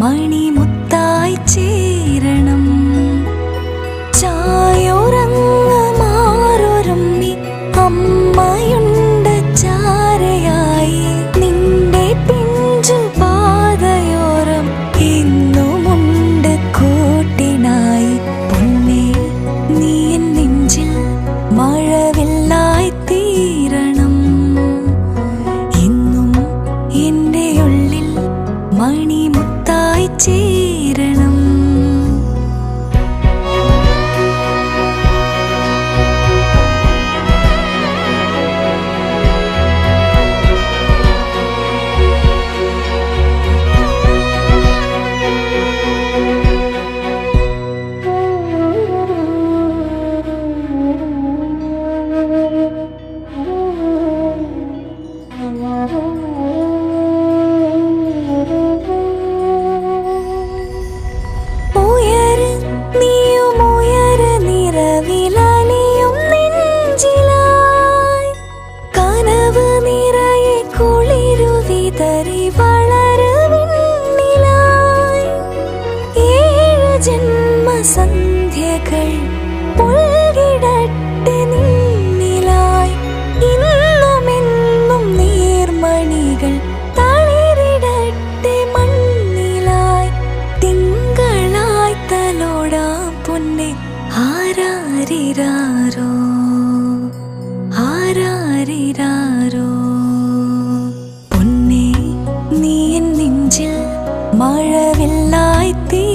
മണിമുത്തായി ചേരണം. ചായോറങ്ങ് മാറൊരുമ്മി അമ്മയുണ്ട് ചാരയായി. നിന്റെ പിഞ്ചു പാതയോരം എന്നുമുണ്ട് കൂട്ടിനായി. പൊന്നേ നീ എൻ നെഞ്ചിൽ മഴവില്ലായി തീരണം. എന്നും എൻ്റെ ഉള്ളിൽ മണിമുത്തായി ചേരണം. ജന്മസന്ധ്യകൾ പുൽകിടട്ടെ നിന്നിലായി. ഇന്നുമെന്നും നീർമണികൾ തളിരിടട്ടെ മണ്ണിലായി. തിങ്കളായി തലോടാം പൊന്നെ ആരാരിരാരോ ആരാരിരാരോ. പൊന്നെ നീ എൻ നെഞ്ചിൽ മഴവില്ലായി തീ